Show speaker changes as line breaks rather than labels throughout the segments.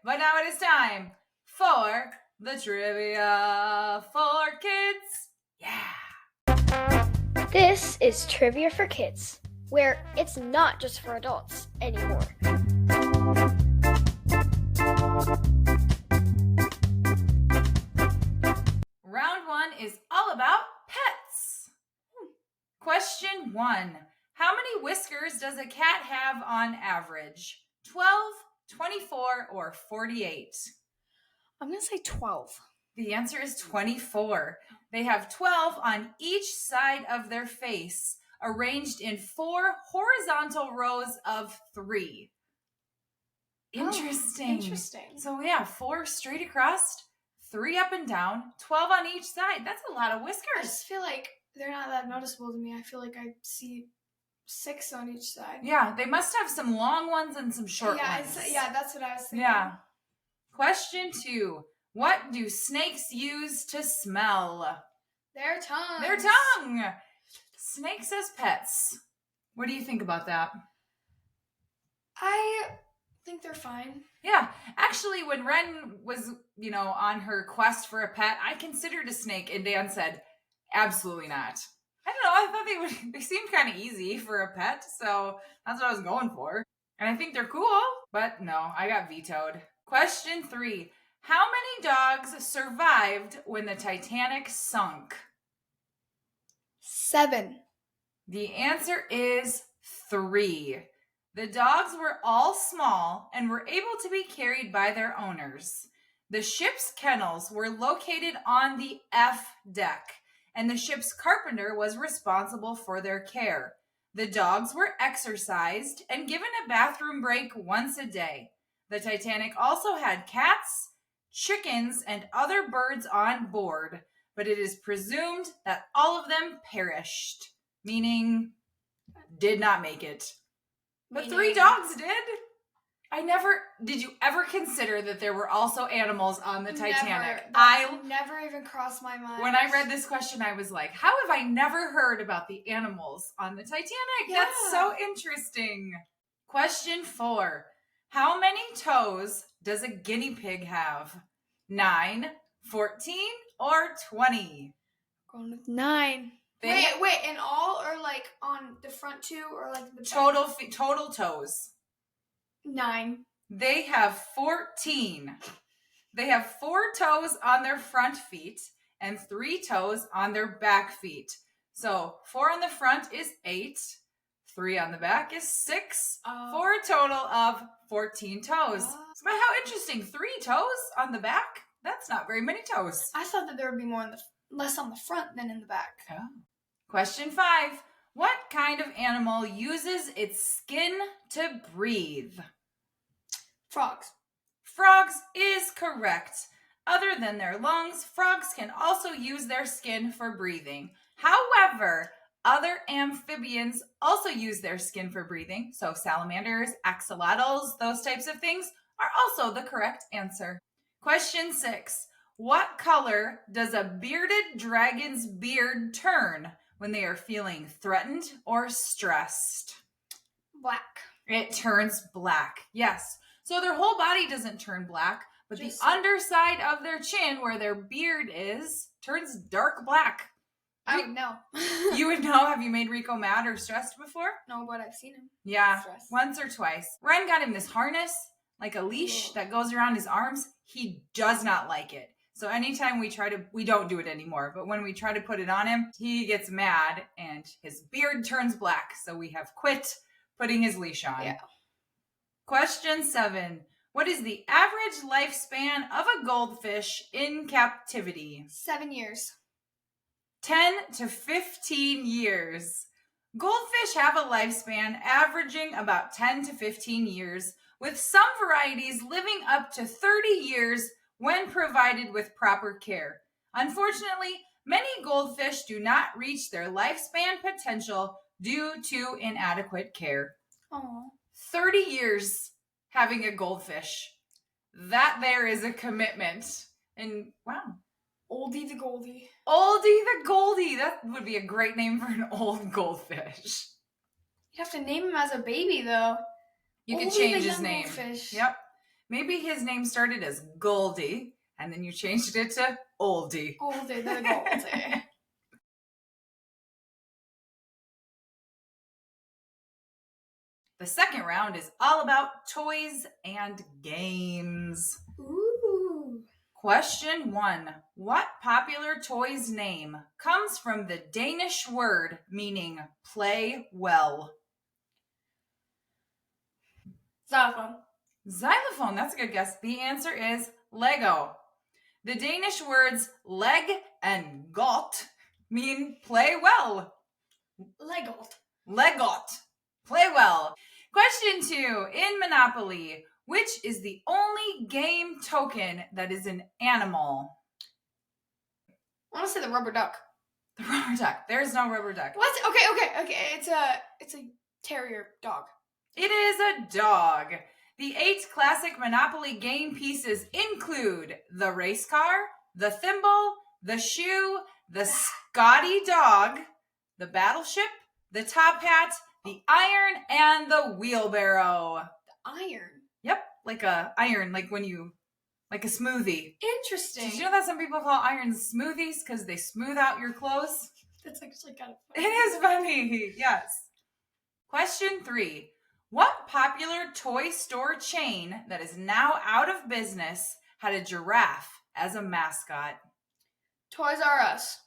But now it is time for the trivia for kids. Yeah.
This is Trivia for Kids, where it's not just for adults anymore.
Round 1 is all about pets. Question 1. How many whiskers does a cat have on average? 12, 24, or 48?
I'm going to say 12.
The answer is 24. They have 12 on each side of their face, arranged in 4 horizontal rows of 3. Interesting. So yeah, 4 straight across, 3 up and down, 12 on each side. That's a lot of whiskers.
I just feel like they're not that noticeable to me. I feel like I see 6 on each side.
Yeah, they must have some long ones and some short ones.
Yeah, that's what I was thinking.
Yeah. Question 2. What do snakes use to smell?
Their tongue.
Their tongue. Snakes as pets. What do you think about that?
I think they're fine.
Yeah. Actually, when Ren was, on her quest for a pet, I considered a snake, and Dan said, absolutely not. I don't know. I thought they seemed kind of easy for a pet, so that's what I was going for. And I think they're cool, but no, I got vetoed. Question 3. How many dogs survived when the Titanic sunk?
7.
The answer is 3. The dogs were all small and were able to be carried by their owners. The ship's kennels were located on the F deck, and the ship's carpenter was responsible for their care. The dogs were exercised and given a bathroom break once a day. The Titanic also had cats, chickens, and other birds on board, but it is presumed that all of them perished, meaning did not make it. But 3 dogs did. Did you ever consider that there were also animals on the Titanic?
Never even crossed my mind.
When I read this question, I was like, how have I never heard about the animals on the Titanic?
Yeah.
That's so interesting. Question 4. How many toes does a guinea pig have? 9, 14, or 20?
Going with 9. Wait, in all or like on the front 2 or like the back?
Total toes.
9.
They have 14. They have 4 toes on their front feet and 3 toes on their back feet. So 4 on the front is 8. 3 on the back is 6. For a total of 14 toes. But how interesting. 3 toes on the back? That's not very many toes.
I thought that there would be less on the front than in the back.
Oh. Question 5. What kind of animal uses its skin to breathe?
Frogs.
Frogs is correct. Other than their lungs, frogs can also use their skin for breathing. However, other amphibians also use their skin for breathing. So salamanders, axolotls, those types of things are also the correct answer. Question 6. What color does a bearded dragon's beard turn when they are feeling threatened or stressed?
Black.
It turns black. Yes. So their whole body doesn't turn black, but the underside of their chin where their beard is turns dark black.
I would know.
You would know? Have you made Rico mad or stressed before?
No, but I've seen him.
Yeah,
stressed.
Once or twice. Ren got him this harness, like a leash that goes around his arms. He does not like it. So anytime we don't do it anymore, but when we try to put it on him, he gets mad and his beard turns black. So we have quit putting his leash on.
Yeah.
Question 7. What is the average lifespan of a goldfish in captivity?
7 years.
10 to 15 years. Goldfish have a lifespan averaging about 10 to 15 years, with some varieties living up to 30 years when provided with proper care. Unfortunately, many goldfish do not reach their lifespan potential due to inadequate care.
Aww.
30 years having a goldfish. That there is a commitment. And wow.
Oldie the Goldie.
Oldie the Goldie. That would be a great name for an old goldfish.
You have to name him as a baby, though.
You can change his name.
Goldfish.
Yep. Maybe his name started as Goldie, and then you changed it to Oldie.
Oldie, the Goldie.
The second round is all about toys and games.
Ooh.
Question 1. What popular toy's name comes from the Danish word meaning play well?
Xylophone.
Xylophone, that's a good guess. The answer is Lego. The Danish words leg and got mean play well.
Legot.
Legot. Play well. Question 2. In Monopoly, which is the only game token that is an animal?
I want to say the rubber duck.
The rubber duck. There's no rubber duck.
What? Okay. It's a terrier dog.
It is a dog. The 8 classic Monopoly game pieces include the race car, the thimble, the shoe, the Scotty dog, the battleship, the top hat, the iron, and the wheelbarrow.
The iron?
Yep, like a iron, like a smoothie.
Interesting.
Did you know that some people call irons smoothies because they smooth out your clothes?
That's actually kind of funny.
It is funny, yes. Question 3. What popular toy store chain that is now out of business had a giraffe as a mascot?
Toys R Us.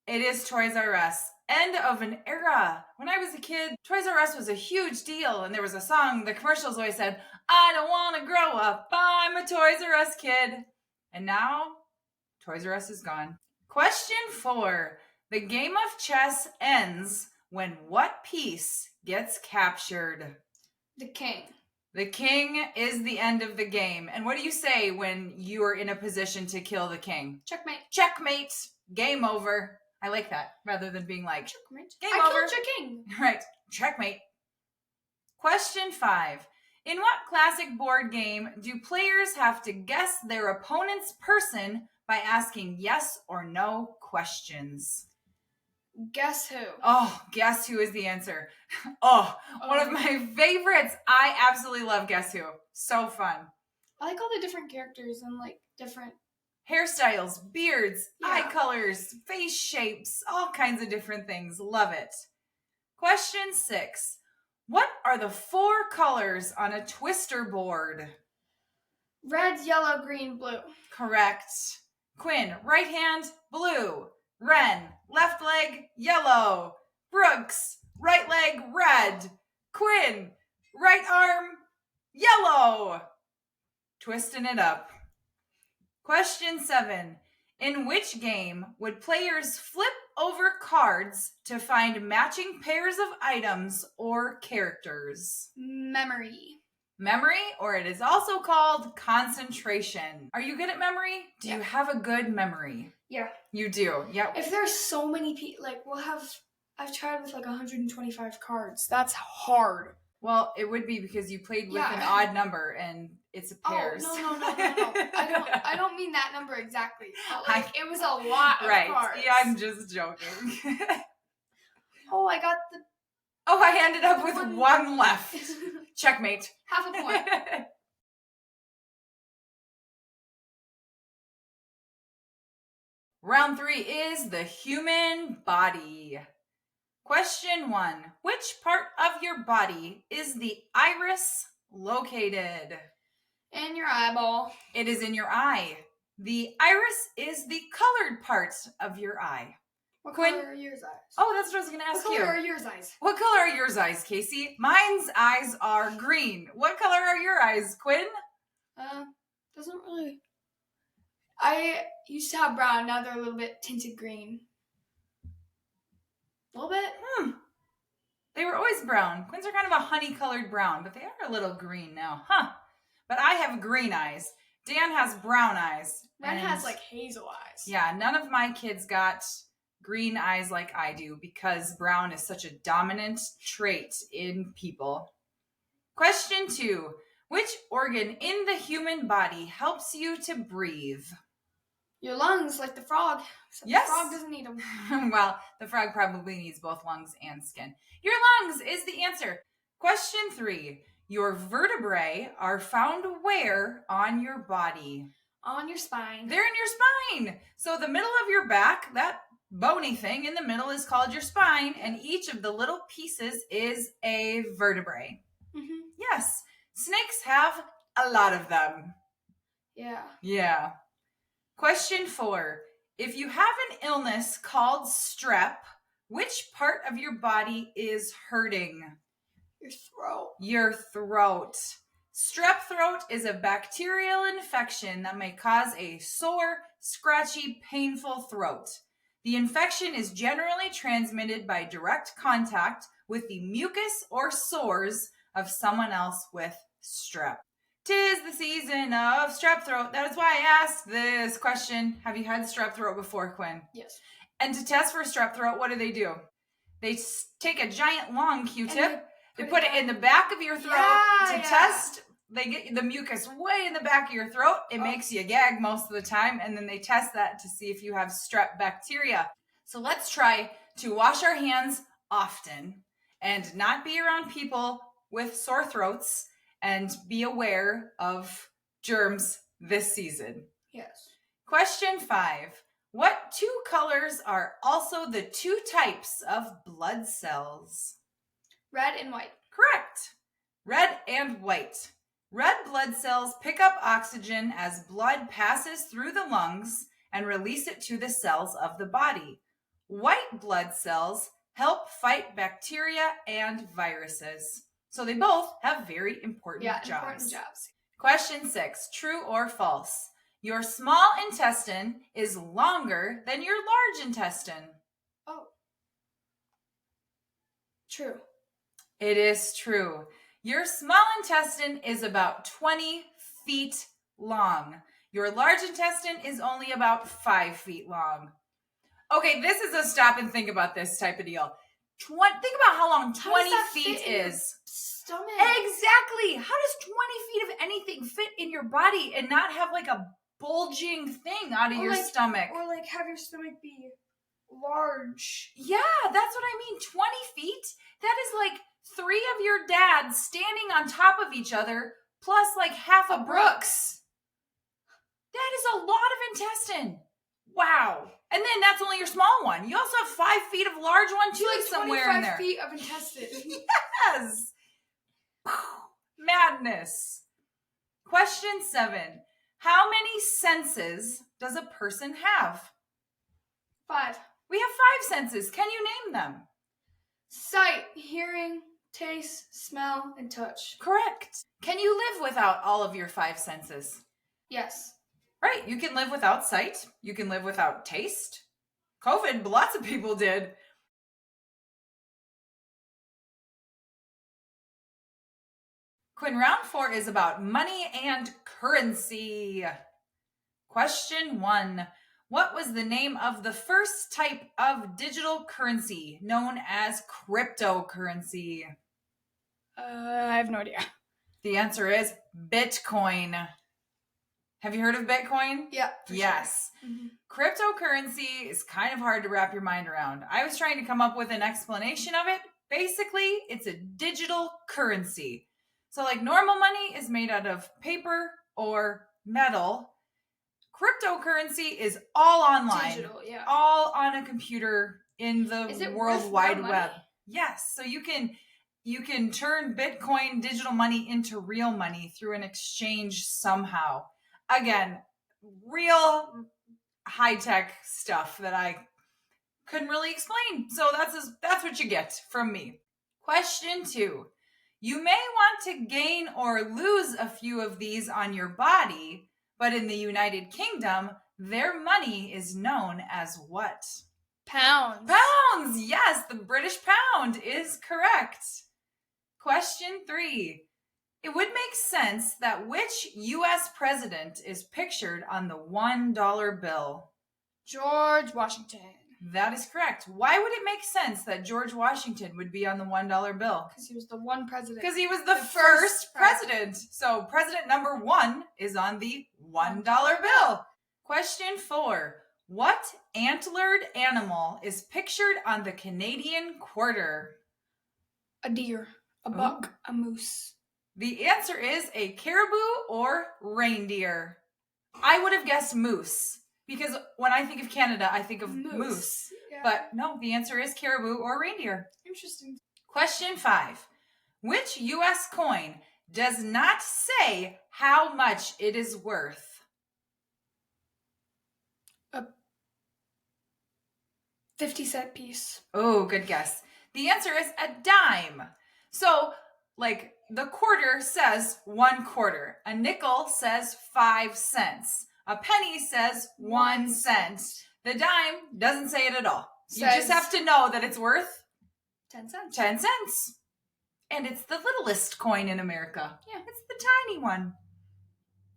It is Toys R Us. End of an era. When I was a kid, Toys R Us was a huge deal, and there was a song, the commercials always said, I don't want to grow up, I'm a Toys R Us kid. And now, Toys R Us is gone. Question 4. The game of chess ends when what piece gets captured?
The king.
The king is the end of the game. And what do you say when you are in a position to kill the king?
Checkmate.
Checkmate. Game over. I like that rather than being like,
checkmate.
Game
I
over.
killed your king.
Right. Checkmate. Question 5. In what classic board game do players have to guess their opponent's person by asking yes or no questions?
Guess who?
Oh, guess who is the answer. One of my favorites. I absolutely love Guess Who. So fun.
I like all the different characters and like different
hairstyles, beards, eye colors, face shapes, all kinds of different things. Love it. Question 6. What are the 4 colors on a twister board?
Red, yellow, green, blue.
Correct. Quinn, right hand, blue. Ren, left leg, yellow. Brooks, right leg, red. Quinn, right arm, yellow. Twisting it up. Question 7. In which game would players flip over cards to find matching pairs of items or characters?
Memory.
Memory, or it is also called concentration. Are you good at memory? Do you have a good memory?
Yeah.
You do, yep.
If there's so many people, like I've tried with like 125 cards. That's hard.
Well, it would be because you played with an odd number and it's pairs.
Oh, no. I don't mean that number exactly. But like, it was a lot of cards.
Yeah, I'm just joking.
I got the...
Oh, I ended up with one left. Checkmate.
Half a point.
Round 3 is the human body. Question 1. Which part of your body is the iris located?
In your eyeball.
It is in your eye. The iris is the colored part of your eye.
What color are yours eyes?
Oh, that's what I was going to ask you.
What color are yours eyes?
What color are yours eyes, Casey? Mine's eyes are green. What color are your eyes, Quinn?
Doesn't really... I used to have brown, now they're a little bit tinted green. A little bit?
They were always brown. Quinn's are kind of a honey-colored brown, but they are a little green now. But I have green eyes. Dan has brown eyes.
Ren has like hazel eyes.
Yeah, none of my kids got green eyes like I do because brown is such a dominant trait in people. Question 2. Which organ in the human body helps you to breathe?
Your lungs, like the frog.
Yes.
The frog doesn't need them.
Well, the frog probably needs both lungs and skin. Your lungs is the answer. Question 3. Your vertebrae are found where on your body?
On your spine.
They're in your spine. So the middle of your back, that bony thing in the middle is called your spine, and each of the little pieces is a vertebrae.
Mm-hmm.
Yes. Snakes have a lot of them. Yeah. Question 4. If you have an illness called strep, which part of your body is hurting?
Your throat.
Your throat. Strep throat is a bacterial infection that may cause a sore, scratchy, painful throat. The infection is generally transmitted by direct contact with the mucus or sores of someone else with strep. 'Tis the season of strep throat. That is why I asked this question. Have you had strep throat before, Quinn?
Yes.
And to test for strep throat, what do? They take a giant long Q-tip. They put it in the back of your throat to test. They get the mucus way in the back of your throat. It makes you gag most of the time. And then they test that to see if you have strep bacteria. So let's try to wash our hands often and not be around people with sore throats and be aware of germs this season.
Yes.
Question 5. What 2 colors are also the 2 types of blood cells?
Red and white.
Correct. Red and white. Red blood cells pick up oxygen as blood passes through the lungs and release it to the cells of the body. White blood cells help fight bacteria and viruses. So they both have very important jobs.
Important jobs.
Question 6. True or false? Your small intestine is longer than your large intestine.
Oh. True.
It is true. Your small intestine is about 20 feet long. Your large intestine is only about 5 feet long. Okay, this is a stop and think about this type of deal. Think about how long 20 feet is.
Stomach.
Exactly. How does 20 feet of anything fit in your body and not have like a bulging thing out of your stomach?
Or like have your stomach be large.
Yeah, that's what I mean. 20 feet? That is like 3 of your dads standing on top of each other plus like half a Brooks. That is a lot of intestine. Wow. And then that's only your small one. You also have 5 feet of large one too, like somewhere in there.
25 feet of intestine.
Yes. Madness. Question 7. How many senses does a person have?
5.
We have 5 senses. Can you name them?
Sight, hearing, taste, smell, and touch.
Correct. Can you live without all of your 5 senses?
Yes.
Right. You can live without sight. You can live without taste. COVID, lots of people did. Quinn, round 4 is about money and currency. Question 1. What was the name of the first type of digital currency known as cryptocurrency?
I have no idea.
The answer is Bitcoin. Have you heard of Bitcoin?
Yeah.
Yes.
Sure. Mm-hmm.
Cryptocurrency is kind of hard to wrap your mind around. I was trying to come up with an explanation of it. Basically, it's a digital currency. So like normal money is made out of paper or metal. Cryptocurrency is all online.
Digital, yeah.
All on a computer in the World Wide Web. Yes. So you can turn Bitcoin digital money into real money through an exchange somehow. Again, real high-tech stuff that I couldn't really explain. So that's what you get from me. Question 2. You may want to gain or lose a few of these on your body, but in the United Kingdom, their money is known as what?
Pounds.
Pounds! Yes, the British pound is correct. Question 3. It would make sense that which U.S. president is pictured on the $1 bill?
George Washington.
That is correct. Why would it make sense that George Washington would be on the $1 bill?
Because he was the one president.
Because he was the first president. So president number 1 is on the $1 bill. Question 4. What antlered animal is pictured on the Canadian quarter?
A deer. A buck. A moose.
The answer is a caribou or reindeer. I would have guessed moose because when I think of Canada, I think of moose.
Yeah.
But no, the answer is caribou or reindeer.
Interesting.
Question 5. Which U.S. coin does not say how much it is worth?
A 50-cent piece.
Oh, good guess. The answer is a dime. So, like, the quarter says 1 quarter. A nickel says 5 cents. A penny says 1 cent. The dime doesn't say it at all. You just have to know that it's worth
10 cents.
10 cents. And it's the littlest coin in America.
Yeah.
It's the tiny one.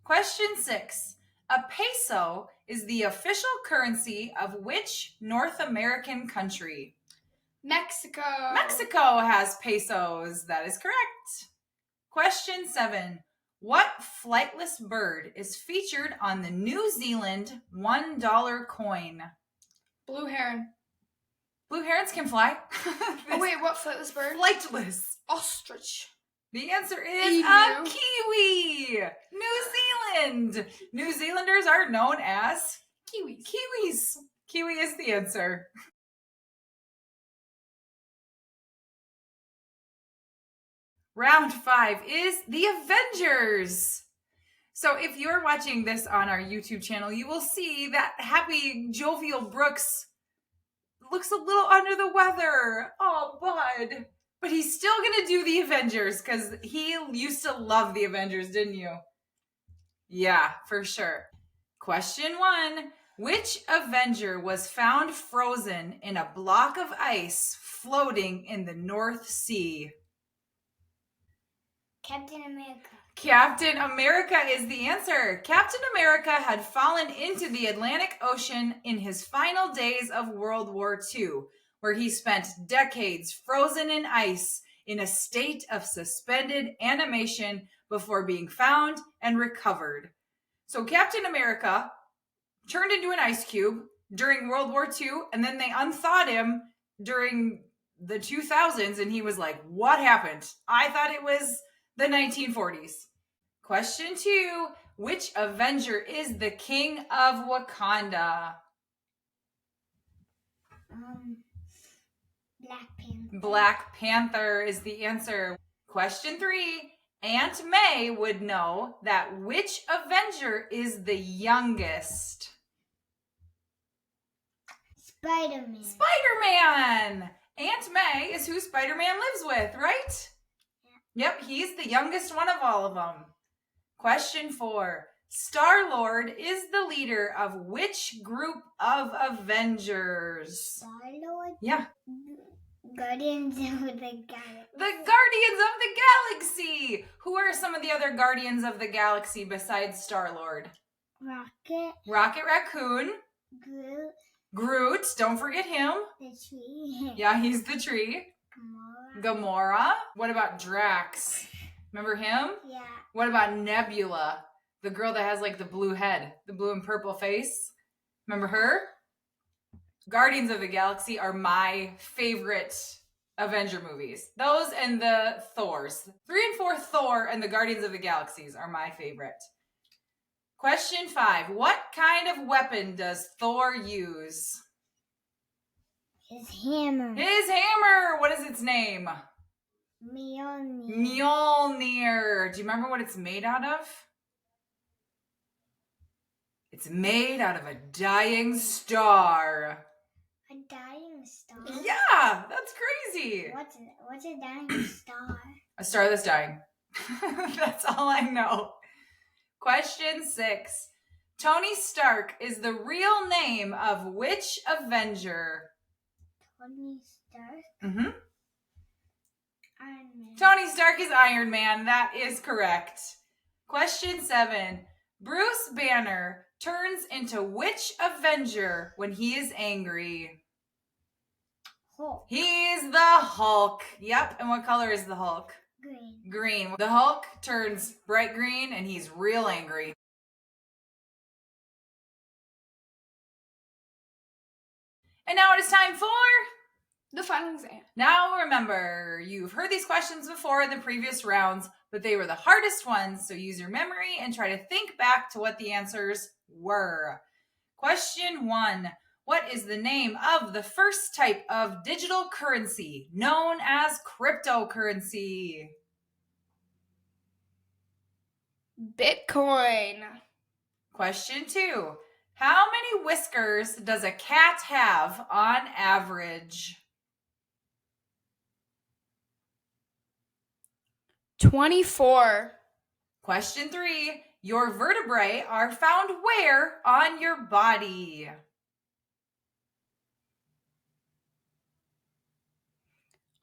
Question 6. A peso is the official currency of which North American country?
Mexico.
Mexico has pesos. That is correct. Question 7. What flightless bird is featured on the New Zealand $1 coin?
Blue heron.
Blue herons can fly.
Oh wait, what flightless bird?
Flightless.
Ostrich.
The answer is a kiwi. New Zealand. New Zealanders are known as
Kiwis.
Kiwis. Kiwi is the answer. Round 5 is the Avengers. So if you're watching this on our YouTube channel, you will see that happy, jovial Brooks looks a little under the weather. Oh, bud. But he's still going to do the Avengers because he used to love the Avengers, didn't you? Yeah, for sure. Question 1. Which Avenger was found frozen in a block of ice floating in the North Sea?
Captain America.
Captain America is the answer. Captain America had fallen into the Atlantic Ocean in his final days of World War II, where he spent decades frozen in ice in a state of suspended animation before being found and recovered. So Captain America turned into an ice cube during World War II, and then they unthawed him during the 2000s, and he was like, what happened? I thought it was the 1940s. Question 2. Which Avenger is the king of Wakanda?
Black Panther.
Black Panther is the answer. Question 3. Aunt May would know that which Avenger is the youngest?
Spider-Man.
Spider-Man! Aunt May is who Spider-Man lives with, right? Yep, he's the youngest one of all of them. Question 4. Star-Lord is the leader of which group of Avengers?
Star-Lord?
Yeah.
Guardians of the Galaxy.
The Guardians of the Galaxy! Who are some of the other Guardians of the Galaxy besides Star-Lord?
Rocket.
Rocket Raccoon.
Groot.
Groot, don't forget him.
The tree.
Yeah, he's the tree.
Gamora.
Gamora. What about Drax? Remember him?
Yeah.
What about Nebula? The girl that has like the blue head, the blue and purple face. Remember her? Guardians of the Galaxy are my favorite Avenger movies. Those and the Thors. 3 and 4 Thor and the Guardians of the Galaxies are my favorite. Question 5. What kind of weapon does Thor use?
His hammer.
His hammer! What is its name?
Mjolnir.
Mjolnir. Do you remember what it's made out of? It's made out of a dying star.
A dying star?
Yeah, that's crazy.
What's a dying star?
A star that's dying. That's all I know. Question 6. Tony Stark is the real name of which Avenger?
Tony Stark?
Mm-hmm.
Iron Man.
Tony Stark is Iron Man. That is correct. Question 7. Bruce Banner turns into which Avenger when he is angry?
Hulk.
He's the Hulk. Yep. And what color is the Hulk?
Green.
Green. The Hulk turns bright green and he's real angry. And now it is time for
the final exam.
Now remember, you've heard these questions before in the previous rounds, but they were the hardest ones, so use your memory and try to think back to what the answers were. Question 1. What is the name of the first type of digital currency known as cryptocurrency?
Bitcoin.
Question 2. How many whiskers does a cat have on average?
24.
Question 3. Your vertebrae are found where on your body?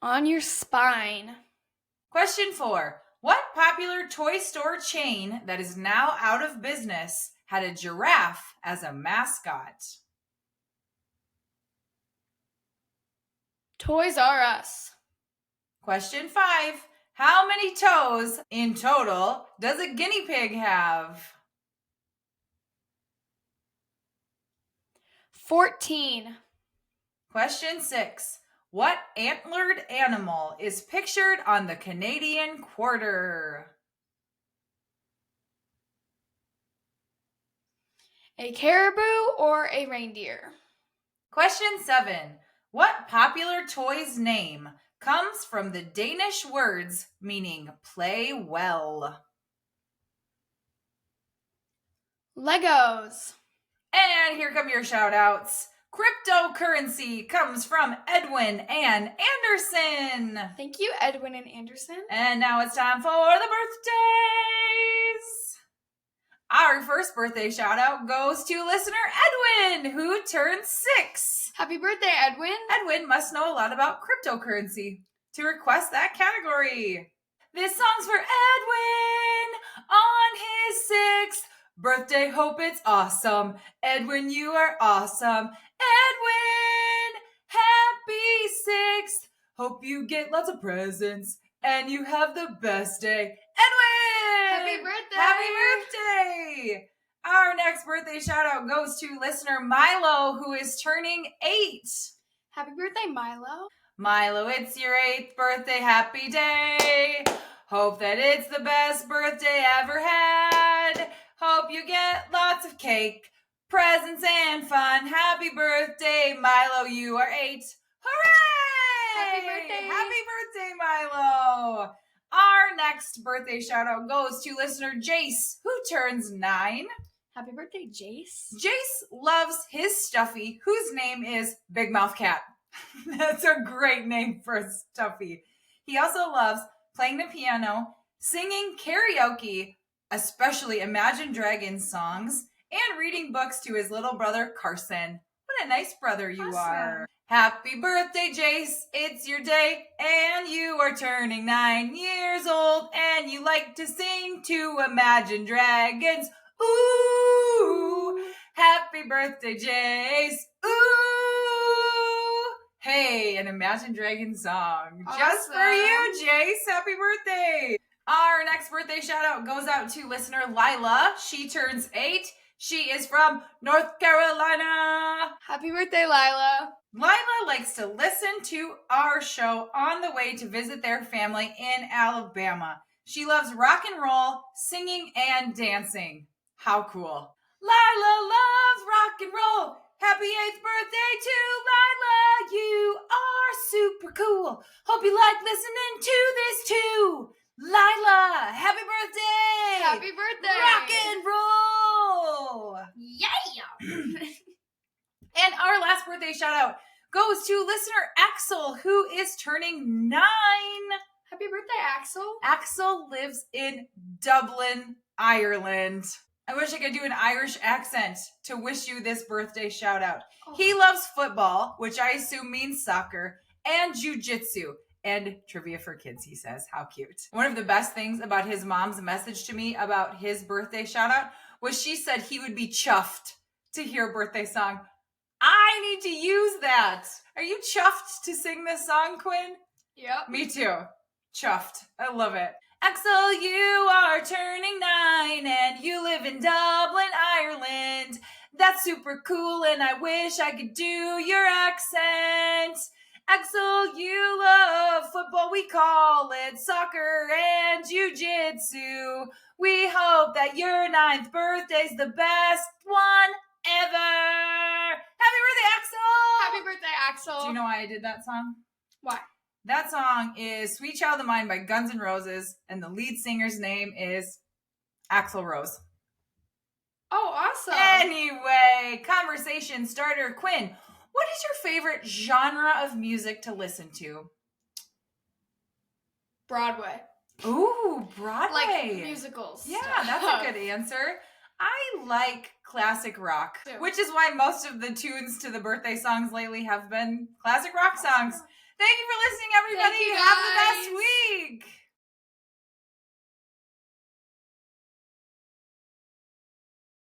On your spine.
Question 4. What popular toy store chain that is now out of business had a giraffe as a mascot?
Toys R Us.
Question 5. How many toes in total does a guinea pig have?
14.
Question 6. What antlered animal is pictured on the Canadian quarter?
A caribou or a reindeer?
Question 7. What popular toy's name comes from the Danish words meaning play well?
Legos.
And here come your shout outs. Cryptocurrency comes from Edwin and Anderson.
Thank you, Edwin and Anderson.
And now it's time for the birthdays. Our first birthday shout out goes to listener Edwin, who turned 6.
Happy birthday, Edwin.
Edwin must know a lot about cryptocurrency to request that category. This song's for Edwin on his 6th birthday. Hope it's awesome. Edwin, you are awesome. Edwin, happy 6th. Hope you get lots of presents and you have the best day. Edwin!
Happy birthday!
Happy birthday! Our next birthday shout out goes to listener Milo, who is turning 8.
Happy birthday, Milo.
Milo, it's your 8th birthday. Happy day. Hope that it's the best birthday ever had. Hope you get lots of cake, presents, and fun. Happy birthday, Milo. You are 8. Hooray!
Happy birthday.
Happy birthday, Milo. Our next birthday shout out goes to listener Jace, who turns 9.
Happy birthday, Jace.
Jace loves his stuffy, whose name is Big Mouth Cat. That's a great name for a stuffy. He also loves playing the piano, singing karaoke, especially Imagine Dragons songs, and reading books to his little brother Carson. What a nice brother you are. Happy birthday, Jace. It's your day, and you are turning 9 years old, and you like to sing to Imagine Dragons. Ooh, happy birthday, Jace. Ooh, hey, an Imagine Dragons song.
Awesome.
Just for you, Jace. Happy birthday. Our next birthday shout out goes out to listener Lila. She turns 8. She is from North Carolina.
Happy birthday, Lila.
Lila likes to listen to our show on the way to visit their family in Alabama. She loves rock and roll, singing, and dancing. How cool. Lila loves rock and roll. Happy 8th birthday to Lila. You are super cool. Hope you like listening to this too. Lila, happy birthday.
Happy birthday.
Rock and roll.
Yeah.
And our last birthday shout out goes to listener Axel, who is turning 9.
Happy birthday, Axel.
Axel lives in Dublin, Ireland. I wish I could do an Irish accent to wish you this birthday shout out.
Oh.
He loves football, which I assume means soccer, and jujitsu. And trivia for kids, he says. How cute. One of the best things about his mom's message to me about his birthday shout out was she said he would be chuffed to hear a birthday song. I need to use that. Are you chuffed to sing this song, Quinn?
Yep.
Me too. Chuffed. I love it. Axel, you are turning 9 and you live in Dublin, Ireland. That's super cool and I wish I could do your accent. Axel, you love football. We call it soccer and jiu-jitsu. We hope that your 9th birthday's the best one ever. Happy birthday, Axel!
Happy birthday, Axel.
Do you know why I did that song?
Why?
That song is Sweet Child of Mine by Guns N' Roses, and the lead singer's name is Axl Rose.
Oh, awesome.
Anyway, conversation starter. Quinn, what is your favorite genre of music to listen to?
Broadway.
Ooh, Broadway.
Like musicals.
Yeah, that's a good answer. I like classic rock, which is why most of the tunes to the birthday songs lately have been classic rock songs. Thank you for listening, everybody.
Thank you,
Have the
guys.
best week.